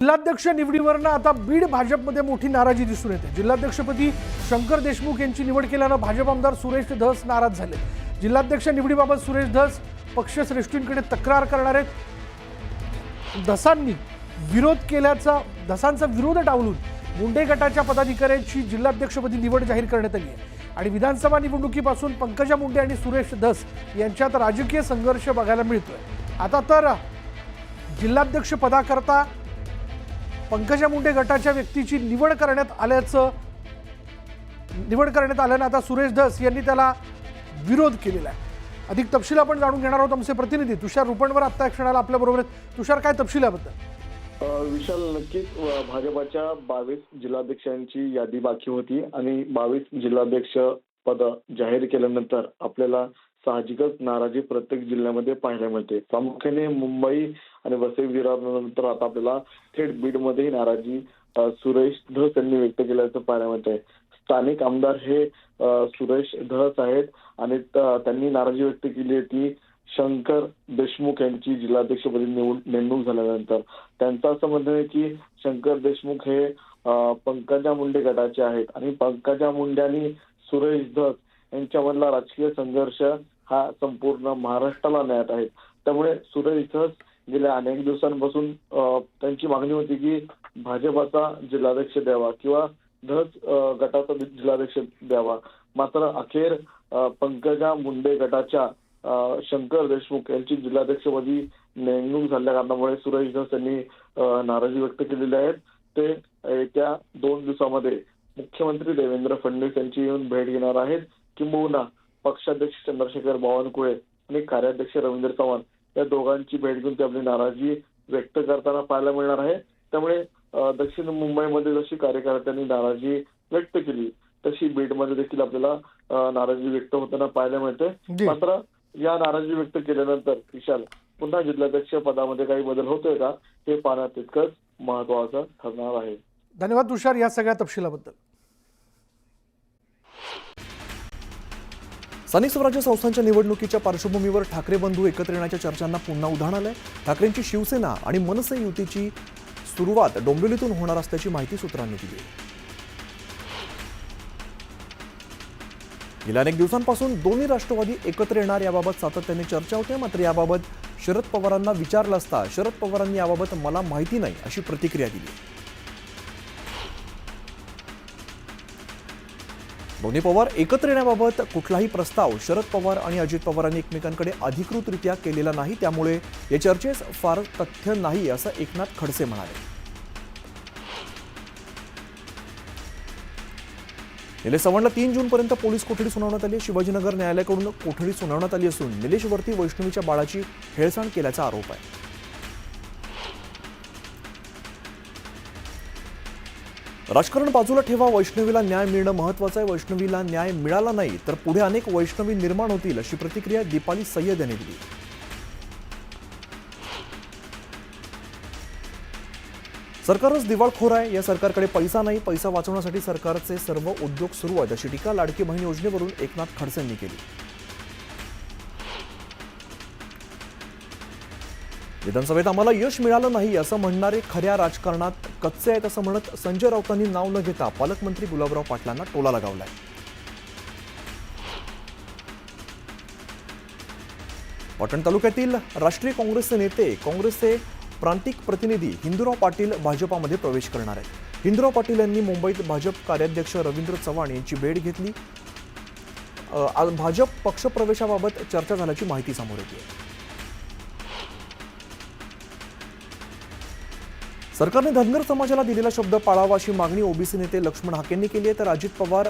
जिल्हाध्यक्ष निवडीवरनं आता बीड भाजपमध्ये मोठी नाराजी दिसून येते। जिल्हाध्यक्षपदी शंकर देशमुख यांची निवड केल्यानं भाजप आमदार सुरेश धस नाराज झाले। जिल्हाध्यक्ष निवडीबाबत सुरेश धस पक्षश्रेष्ठींकडे तक्रार करणार आहेत। धसांनी विरोध केल्याचा धसांचा विरोध टाळून मुंडे गटाच्या पदाधिकाऱ्यांची जिल्हाध्यक्षपदी निवड जाहीर करण्यात आली आहे आणि विधानसभा निवडणुकीपासून पंकजा मुंडे आणि सुरेश धस यांच्यात राजकीय संघर्ष बघायला मिळतोय। आता तर जिल्हाध्यक्ष पदाकरता पंकजा मुंडे गटाच्या व्यक्तीची निवड करण्यात आल्यानं आता सुरेश धस यांनी त्याला विरोध केलेला आहे। अधिक तपशील आपण जाणून घेणार आहोत। आमचे प्रतिनिधी तुषार रुपणवर आता क्षणाला आपल्या बरोबर आहेत। तुषार, काय तपशील याबद्दल? विशाल, नक्कीच भाजपाच्या 22 जिल्हाध्यक्षांची यादी बाकी होती आणि 22 जिल्हाध्यक्ष पद जाहीर केल्यानंतर आपल्याला साहजिकच नाराजी प्रत्येक जिल्ह्यामध्ये पाहायला मिळते। प्रामुख्याने मुंबई आणि वसई विरारानंतर आता आपल्याला थेट बीडमध्ये नाराजी सुरेश धस यांनी व्यक्त केल्याचं पाहायला मिळतंय। स्थानिक आमदार हे सुरेश धस आहेत आणि त्यांनी नाराजी व्यक्त केली आहे ती शंकर देशमुख यांची जिल्हाध्यक्षपदी नेमणूक झाल्यानंतर। त्यांचं असं म्हणणं आहे की शंकर देशमुख हे पंकजा मुंडे गटाचे आहेत आणि पंकजा मुंडे आणि सुरेश धस यांच्यामधला राजकीय संघर्ष हा संपूर्ण महाराष्ट्राला न्यायात आहे। त्यामुळे सुरेश धस गेल्या अनेक दिवसांपासून त्यांची मागणी होती की भाजपाचा जिल्हाध्यक्ष द्यावा किंवा धस गटाचा जिल्हाध्यक्ष द्यावा। मात्र अखेर पंकजा मुंडे गटाच्या शंकर देशमुख यांची जिल्हाध्यक्षपदी नेमणूक झाल्या कारणामुळे सुरेश धस यांनी नाराजी व्यक्त केलेली आहे। ते येत्या 2 दिवसामध्ये मुख्यमंत्री देवेंद्र फडणवीस यांची येऊन भेट घेणार आहेत। किंबहुना पक्षाध्यक्ष चंद्रशेखर बावनकुळे आणि कार्याध्यक्ष रवींद्र चव्हाण या दोघांची भेट घेऊन ते आपली नाराजी व्यक्त करताना पाहायला मिळणार आहे। त्यामुळे दक्षिण मुंबईमध्ये जशी कार्यकर्त्यांनी नाराजी व्यक्त केली तशी बीडमध्ये देखील आपल्याला नाराजी व्यक्त होताना पाहायला मिळते। मात्र या नाराजी व्यक्त केल्यानंतर विशाल, पुन्हा जिल्हाध्यक्ष पदामध्ये काही बदल होतोय का हे पाहणं तितकंच महत्वाचं ठरणार आहे। धन्यवाद तुषार या सगळ्या तपशिलाबद्दल। स्थानिक स्वराज्य संस्थांच्या निवडणुकीच्या पार्श्वभूमीवर ठाकरे बंधू एकत्र येण्याच्या चर्चांना पुन्हा उधाण आलंय। ठाकरेंची शिवसेना आणि मनसे युतीची सुरुवात डोंबिवलीतून होणार असल्याची माहिती सूत्रांनी दिली। गेल्या अनेक दिवसांपासून दोन्ही राष्ट्रवादी एकत्र येणार याबाबत सातत्याने चर्चा होते। मात्र याबाबत शरद पवारांना विचारलं असता शरद पवारांनी याबाबत मला माहिती नाही अशी प्रतिक्रिया दिली। दोन्ही पवार एकत्र येण्याबाबत कुठलाही प्रस्ताव शरद पवार आणि अजित पवारांनी एकमेकांकडे अधिकृतरित्या केलेला नाही, त्यामुळे या चर्चेस फार तथ्य नाही असं एकनाथ खडसे म्हणाले। निलेश चव्हाणला 3 जूनपर्यंत पोलीस कोठडी सुनावण्यात आली। शिवाजीनगर न्यायालयाकडून कोठडी सुनावण्यात आली असून निलेशवरती वैष्णवीच्या बाळाची हेळसांड केल्याचा आरोप आहे। राजकारण बाजूला ठेवा, वैष्णवीला न्याय मिळणं महत्त्वाचं आहे। वैष्णवीला न्याय मिळाला नाही तर पुढे अनेक वैष्णवी निर्माण होतील अशी प्रतिक्रिया दीपाली सय्यद यांनी दिली। सरकारच दिवाळखोर आहे, या सरकारकडे पैसा नाही, पैसा वाचवण्यासाठी सरकारचे सर्व उद्योग सुरू आहेत अशी टीका लाडकी बहीण योजनेवरून एकनाथ खडसे यांनी केली। विधानसभेत आम्हाला यश मिळालं नाही असं म्हणणारे खऱ्या राजकारणात कच्चे आहेत असं म्हणत संजय राऊतांनी नाव न घेता पालकमंत्री गुलाबराव पाटलांना टोला लगावलाय। पाटण तालुक्यातील राष्ट्रीय काँग्रेसचे नेते काँग्रेसचे प्रांतिक प्रतिनिधी हिंदूराव पाटील भाजपामध्ये प्रवेश करणार आहेत। हिंदूराव पाटील यांनी मुंबईत भाजप कार्याध्यक्ष रवींद्र चव्हाण यांची भेट घेतली। भाजप पक्षप्रवेशाबाबत चर्चा झाल्याची माहिती समोर येते। सरकारने धनगर समाजाला दिलेला शब्द पाळावा अशी मागणी ओबीसी नेते लक्ष्मण हाकेंनी केली आहे, तर अजित पवार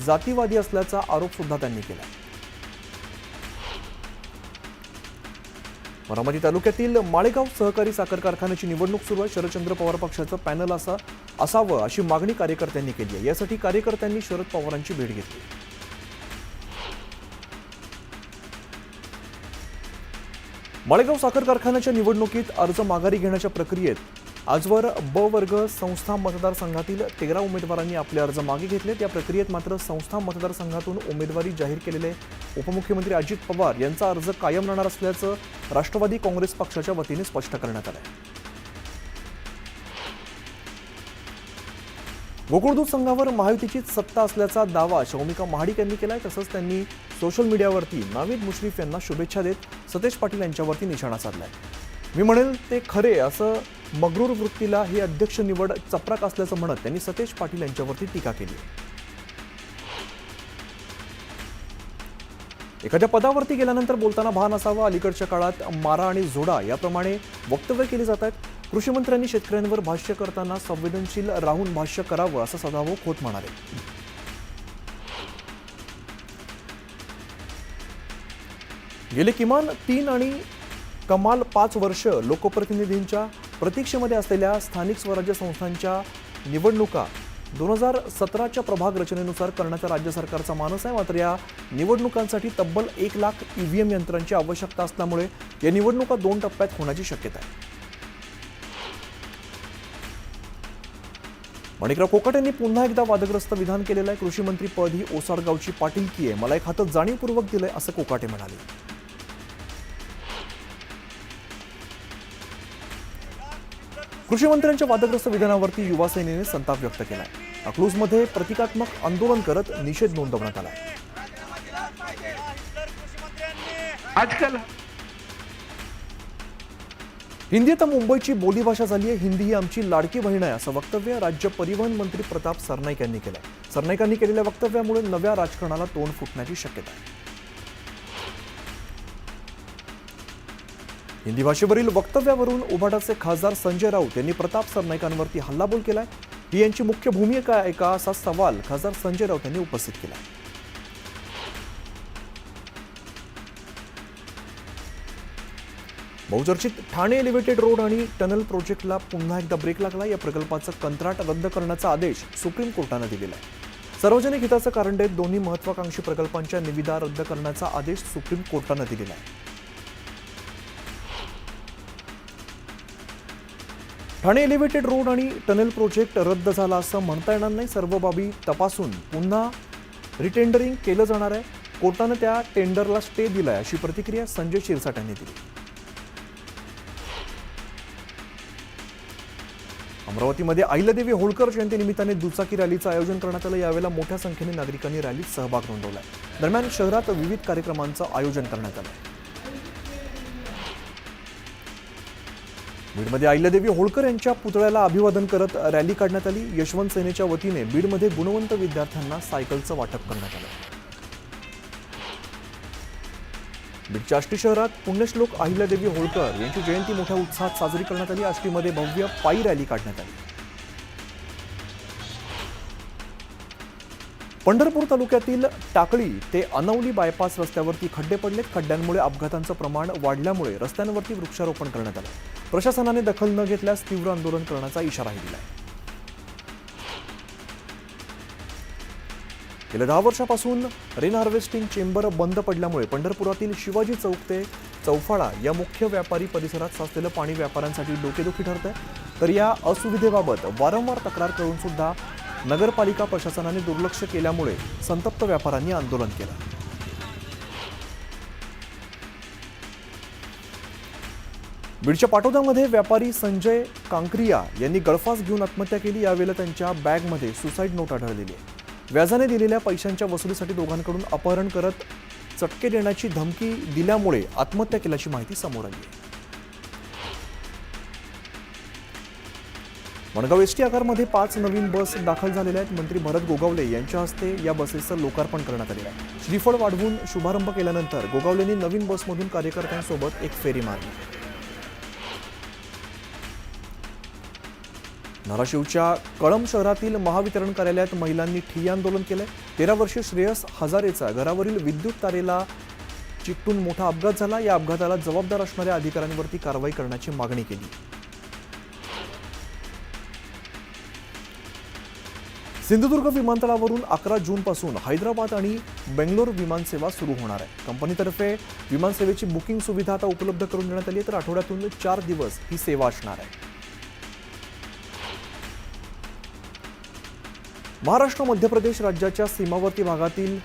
जातीवादी असल्याचा आरोप सुद्धा त्यांनी केला। बारामती तालुक्यातील माळेगाव सहकारी साखर कारखान्याची निवडणूक सुरू आहे। शरदचंद्र पवार पक्षाचं पॅनल असावं अशी मागणी कार्यकर्त्यांनी केली आहे। यासाठी कार्यकर्त्यांनी शरद पवारांची भेट घेतली। माळेगाव साखर कारखान्याच्या निवडणुकीत अर्ज माघारी घेण्याच्या प्रक्रियेत आजवर ब वर्ग संस्था मतदारसंघातील 13 उमेदवारांनी आपले अर्ज मागे घेतलेत। या प्रक्रियेत मात्र संस्था मतदारसंघातून उमेदवारी जाहीर केलेले उपमुख्यमंत्री अजित पवार यांचा अर्ज कायम राहणार असल्याचं राष्ट्रवादी काँग्रेस पक्षाच्या वतीने स्पष्ट करण्यात आलं आहे। गोकुळ दूध संघावर महायुतीचीच सत्ता असल्याचा दावा शौमिका महाडिक यांनी केलाय. तसंच त्यांनी सोशल मीडियावरती नावीद मुश्रीफ यांना शुभेच्छा देत सतेज पाटील यांच्यावरती निशाणा साधलाय. मी म्हणेल ते खरे असं मगरूर वृत्तीला ही अध्यक्ष निवड चपराक असल्याचं म्हणत त्यांनी सतेज पाटील यांच्यावरती टीका केली. एखाद्या पदावरती गेल्यानंतर बोलताना भान असावं. अलीकडच्या काळात मारा आणि झोडा याप्रमाणे वक्तव्य केली जात आहेत. कृषी मंत्र्यांनी शेतकऱ्यांवर भाष्य करताना संवेदनशील राहून भाष्य करावं असं सदाभाऊ खोत म्हणाले. गेले किमान 3 आणि कमाल 5 वर्ष लोकप्रतिनिधींच्या प्रतीक्षेमध्ये असलेल्या स्थानिक स्वराज्य संस्थांच्या निवडणुका 2017च्या प्रभाग रचनेनुसार करण्याचा राज्य सरकारचा मानस आहे. मात्र या निवडणुकांसाठी तब्बल 1 लाख ईव्हीएम यंत्रांची आवश्यकता असल्यामुळे या निवडणुका 2 टप्प्यात होण्याची शक्यता आहे. माणिकराव कोकाटे यांनी पुन्हा एकदा वादग्रस्त विधान केलेलं आहे. कृषी मंत्री पद ही ओसाडगावची पाटीलकी आहे, मला एक हात जाणीवपूर्वक दिलंय असं कोकाटे म्हणाले. कृषी मंत्र्यांच्या वादग्रस्त विधानावरती युवा सेनेने संताप व्यक्त केलाय. अकलूजमध्ये प्रतिकात्मक आंदोलन करत निषेध नोंदवण्यात आला. आजकाल हिंदी आता मुंबईची बोलीभाषा झाली आहे. हिंदी ही आमची लाडकी बहीण आहे असं वक्तव्य राज्य परिवहन मंत्री प्रताप सरनाईक यांनी केलंय. सरनाईकांनी केलेल्या वक्तव्यामुळे नव्या राजकारणाला तोंड फुटण्याची शक्यता आहे. हिंदी भाषेवरील वक्तव्यावरून उभाटाचे खासदार संजय राऊत यांनी प्रताप सरनाईकांवरती हल्लाबोल केलाय. ही यांची मुख्य भूमिका आहे का असा सवाल खासदार संजय राऊत यांनी उपस्थित केला. बहुचर्चित ठाणे एलिव्हेटेड रोड आणि टनल प्रोजेक्टला पुन्हा एकदा ब्रेक लागला. या प्रकल्पाचं कंत्राट रद्द करण्याचा आदेश सुप्रीम कोर्टानं दिलेला आहे. सार्वजनिक हिताचं कारण देत दोन्ही महत्वाकांक्षी प्रकल्पांच्या निविदा रद्द करण्याचा आदेश सुप्रीम कोर्टानं दिलेला आहे. ठाणे एलिव्हेटेड रोड आणि टनेल प्रोजेक्ट रद्द झाला असं म्हणता येणार नाही. सर्व बाबी तपासून पुन्हा रिटेंडरिंग केलं जाणार आहे. कोर्टानं त्या टेंडरला स्टे दिलाय अशी प्रतिक्रिया संजय शिरसाट यांनी दिली. अमरावतीमध्ये अहिल्यादेवी होळकर जयंतीनिमित्ताने दुचाकी रॅलीचं आयोजन करण्यात आलं. यावेळेला मोठ्या संख्येने नागरिकांनी रॅलीत सहभाग नोंदवलाय. दरम्यान शहरात विविध कार्यक्रमांचं आयोजन करण्यात आलं. बीडमध्ये अहिल्यादेवी होळकर यांच्या पुतळ्याला अभिवादन करत रॅली काढण्यात आली. यशवंत सेनेच्या वतीने बीडमध्ये गुणवंत विद्यार्थ्यांना सायकलचं वाटप करण्यात आलं. बीडच्या आष्टी शहरात पुण्यश्लोक अहिल्यादेवी होळकर यांची जयंती मोठ्या उत्साहात साजरी करण्यात आली. आष्टीमध्ये भव्य पायी रॅली काढण्यात आली. पंढरपूर तालुक्यातील टाकळी ते अनवली बायपास रस्त्यावरती खड्डे पडलेत. खड्ड्यांमुळे अपघातांचं प्रमाण वाढल्यामुळे रस्त्यांवरती वृक्षारोपण करण्यात आलं. प्रशासनाने दखल न घेतल्यास तीव्र आंदोलन करण्याचा इशाराही दिलाय. गेल्या 10 वर्षापासून रेन हार्वेस्टिंग चेंबर बंद पडल्यामुळे पंढरपुरातील शिवाजी चौक ते चौफाळा या मुख्य व्यापारी परिसरात साचलेलं पाणी व्यापाऱ्यांसाठी डोकेदुखी ठरतंय. तर या असुविधेबाबत वारंवार तक्रार करून सुद्धा नगरपालिका प्रशासनाने दुर्लक्ष केल्यामुळे संतप्त व्यापाऱ्यांनी आंदोलन केलं. बीडच्या पाटोद्यामध्ये व्यापारी संजय कांकरिया यांनी गळफास घेऊन आत्महत्या केली. यावेळेला त्यांच्या बॅगमध्ये सुसाईड नोट आढळलेली आहे. व्याजाने दिलेल्या पैशांच्या वसुलीसाठी दोघांकडून अपहरण करत चटके देण्याची धमकी दिल्यामुळे आत्महत्या केल्याची माहिती समोर आली आहे. वडगाव एसटी आगारमध्ये 5 नवीन बस दाखल झालेल्या आहेत. मंत्री भरत गोगावले यांच्या हस्ते या बसेसचं लोकार्पण करण्यात आलेलं आहे. श्रीफळ वाढवून शुभारंभ केल्यानंतर गोगावलेंनी नवीन बसमधून कार्यकर्त्यांसोबत एक फेरी मारली. धाराशिवच्या कळंब शहरातील महावितरण कार्यालयात महिलांनी ठिय्या आंदोलन केलंय. 13 वर्षीय श्रेयस हजारेचा घरावरील विद्युत तारेला चिकटून मोठा अपघात झाला. या अपघाताला जबाबदार असणाऱ्या अधिकाऱ्यांवरती कारवाई करण्याची मागणी केली. सिंधुदुर्ग विमानतळावरून 11 जूनपासून हैदराबाद आणि बेंगलोर विमानसेवा सुरू होणार आहे. कंपनीतर्फे विमानसेवेची बुकिंग सुविधा आता उपलब्ध करून देण्यात आली आहे. तर आठवड्यातून 4 दिवस ही सेवा असणार आहे. महाराष्ट्र मध्य प्रदेश राज्याच्या सीमावर्ती भागातील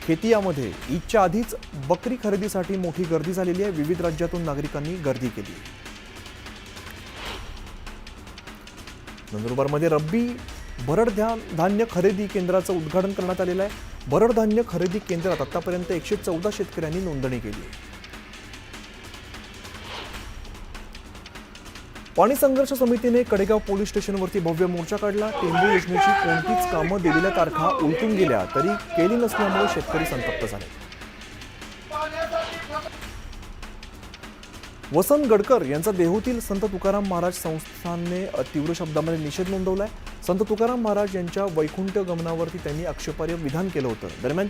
खेतियामध्ये ईदच्या आधीच बकरी खरेदीसाठी मोठी गर्दी झालेली आहे. विविध राज्यातून नागरिकांनी गर्दी केली. नंदुरबारमध्ये रब्बी भरड धान्य खरेदी केंद्राचं उद्घाटन करण्यात आलेलं आहे। भरड धान्य खरेदी केंद्रात आतापर्यंत 114 शेतकऱ्यांनी नोंदणी केली आहे। पाणी संघर्ष समितीने कडेगाव पोलीस स्टेशनवरती भव्य मोर्चा काढला। टेंबू योजनेची कोणतीच कामं दिलेल्या तारखा उलटून गेल्या तरी केली नसल्यामुळे शेतकरी संतप्त झाले। वसंत गडकर यांचा देहूतील संत तुकाराम महाराज संस्थानने तीव्र शब्दामध्ये निषेध नोंदवलाय। संत तुकाराम महाराज यांच्या वैकुंठ गमनावरती त्यांनी आक्षेपार्ह विधान केलं होतं। दरम्यान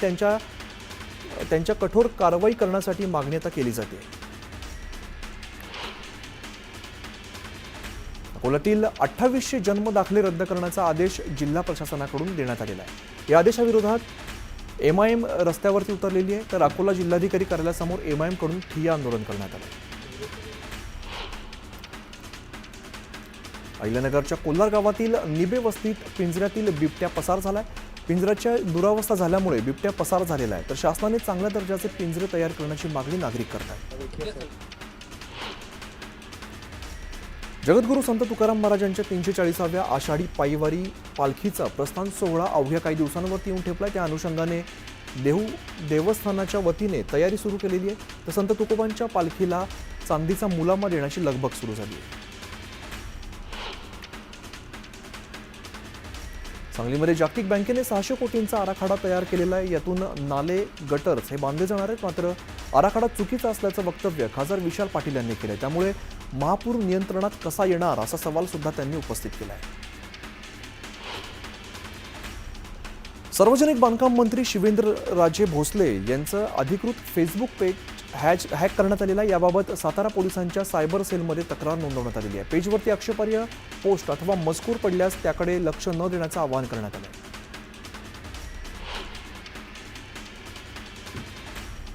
त्यांच्या कठोर कारवाई करण्यासाठी मागणी आता केली जाते। अकोल्यातील 2800 जन्म दाखले रद्द करण्याचा आदेश जिल्हा प्रशासनाकडून देण्यात आलेला आहे। या आदेशाविरोधात एमआयएम रस्त्यावरती उतरलेली आहे, तर अकोला जिल्हाधिकारी कार्यालयासमोर एमआयएम कडून ठिय्या आंदोलन करण्यात आलं। अहिल्यानगरच्या कोल्हार गावातील निबे वस्तीत पिंजऱ्यातील बिबट्या पसार झालाय। पिंजऱ्याच्या दुरावस्था झाल्यामुळे बिबट्या पसार झालेला आहे, तर शासनाने चांगल्या दर्जाचे पिंजरे तयार करण्याची मागणी नागरिक करत आहेत। जगद्गुरू संत तुकाराम महाराजांच्या 340व्या आषाढी पायवारी पालखीचा प्रस्थान सोहळा अवघ्या काही दिवसांवरती येऊन ठेपलाय। त्या अनुषंगाने देहू देवस्थानाच्या वतीने तयारी सुरू केलेली आहे, तर संत तुकोबांच्या पालखीला चांदीचा मुलामा देण्याची लगबग सुरू झाली आहे। सांगलीमध्ये जागतिक बँकेने 600 कोटींचा आराखडा तयार केलेला आहे। यातून नाले गटर्स हे बांधले जाणार आहेत, मात्र आराखडा चुकीचा असल्याचं वक्तव्य खासदार विशाल पाटील यांनी केलंय। त्यामुळे महापूर नियंत्रणात कसा येणार असा सवाल सुद्धा त्यांनी उपस्थित केला आहे। सार्वजनिक बांधकाम मंत्री शिवेंद्रराजे भोसले यांचं अधिकृत फेसबुक पेज हॅक करण्यात आलेला आहे। याबाबत सातारा पोलिसांच्या सायबर सेलमध्ये तक्रार नोंदवण्यात आलेली आहे। पेजवरती आक्षेपार्ह पोस्ट अथवा मजकूर पडल्यास त्याकडे लक्ष न देण्याचं आवाहन करण्यात आलं आहे।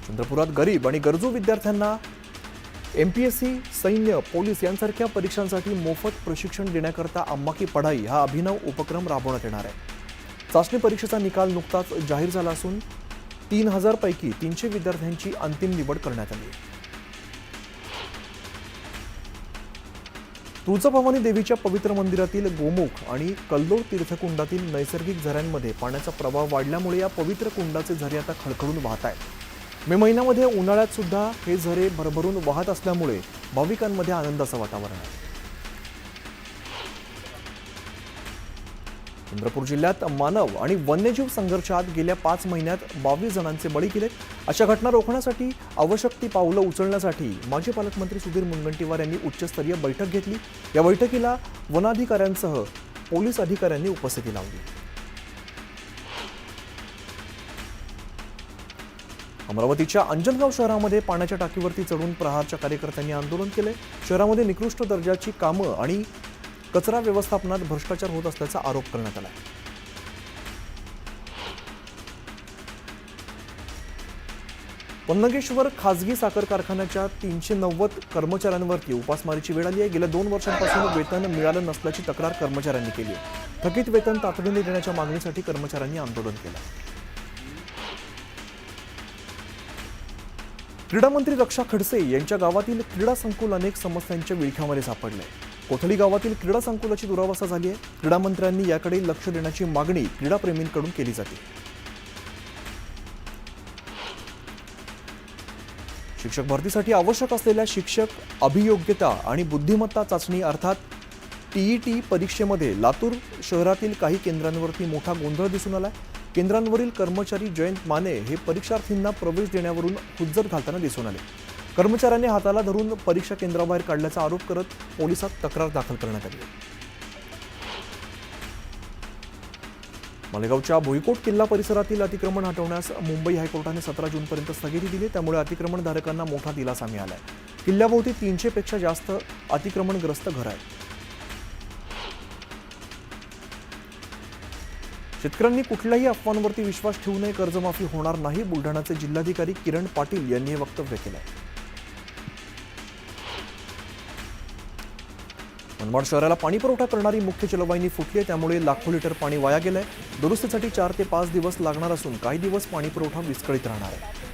चंद्रपुरात गरीब आणि गरजू विद्यार्थ्यांना एमपीएससी, सैन्य, पोलीस यांसारख्या परीक्षांसाठी मोफत प्रशिक्षण देण्याकरता अम्मा की पढाई हा अभिनव उपक्रम राबवण्यात येणार आहे। चाचणी परीक्षेचा निकाल नुकताच जाहीर झाला असून 3000 पैकी 300 विद्यार्थ्यांची अंतिम निवड करण्यात आली। तुळजाभवानी देवीच्या पवित्र मंदिरातील गोमुख आणि कल्लोळ तीर्थकुंडातील नैसर्गिक झऱ्यांमध्ये पाण्याचा प्रवाह वाढल्यामुळे या पवित्र कुंडाचे झरे आता खळखळून वाहत आहेत। मे महिन्यामध्ये उन्हाळ्यात सुद्धा हे झरे भरभरून वाहत असल्यामुळे भाविकांमध्ये आनंदाचं वातावरण आहे। चंद्रपूर जिल्ह्यात मानव आणि वन्यजीव संघर्षात गेल्या 5 महिन्यात 22 जणांचे बळी गेलेत। अशा घटना रोखण्यासाठी आवश्यक ती पावलं उचलण्यासाठी माजी पालकमंत्री सुधीर मुनगंटीवार यांनी उच्चस्तरीय बैठक घेतली। या बैठकीला वनाधिकाऱ्यांसह पोलीस अधिकाऱ्यांनी उपस्थिती लावली। अमरावतीच्या अंजनगाव शहरामध्ये पाण्याच्या टाकीवरती चढून प्रहारच्या कार्यकर्त्यांनी आंदोलन केले। शहरामध्ये निकृष्ट दर्जाची कामं आणि कचरा व्यवस्थापनात भ्रष्टाचार होत असल्याचा आरोप करण्यात आला। पन्नगेश्वर खासगी साखर कारखान्याच्या 390 कर्मचाऱ्यांवरती उपासमारीची वेळ आली आहे। गेल्या 2 वर्षांपासून वेतन मिळालं नसल्याची तक्रार कर्मचाऱ्यांनी केली आहे। थकीत वेतन तातडीने देण्याच्या मागणीसाठी कर्मचाऱ्यांनी आंदोलन केलं। क्रीडा मंत्री रक्षा खडसे यांच्या गावातील क्रीडा संकुल अनेक समस्यांच्या विळख्यामध्ये सापडले। कोथळी गावातील क्रीडा संकुलाची दुरावस्था झाली आहे। क्रीडा मंत्र्यांनी याकडे लक्ष देण्याची मागणी क्रीडाप्रेमींकडून केली जाते। शिक्षक भरतीसाठी आवश्यक असलेल्या शिक्षक अभियोग्यता आणि बुद्धिमत्ता चाचणी अर्थात टीईटी परीक्षेमध्ये लातूर शहरातील काही केंद्रांवरती मोठा गोंधळ दिसून आलाय। केंद्रांवरील कर्मचारी जयंत माने हे परीक्षार्थींना प्रवेश देण्यावरून हुज्जत घालताना दिसून आले। कर्मचाऱ्यांनी हाताला धरून परीक्षा केंद्राबाहेर काढल्याचा आरोप करत पोलिसात तक्रार दाखल करण्यात आली। मालेगावच्या भुईकोट किल्ला परिसरातील अतिक्रमण हटवण्यास मुंबई हायकोर्टाने 17 जूनपर्यंत स्थगिती दिली। त्यामुळे अतिक्रमणधारकांना मोठा दिलासा मिळालाय। किल्ल्याभोवती 300 पेक्षा जास्त अतिक्रमणग्रस्त घरं आहेत। शेतकऱ्यांनी कुठल्याही अफवांवरती विश्वास ठेवू नये, कर्जमाफी होणार नाही, बुलढाण्याचे जिल्हाधिकारी किरण पाटील यांनी हे वक्तव्य केलंय। मनमाड शहराला पाणी पुरवठा करणारी मुख्य जलवाहिनी फुटली आहे, त्यामुळे लाखो लिटर पाणी वाया गेलंय। दुरुस्तीसाठी 4 ते 5 दिवस लागणार असून काही दिवस पाणी पुरवठा विस्कळीत राहणार आहे।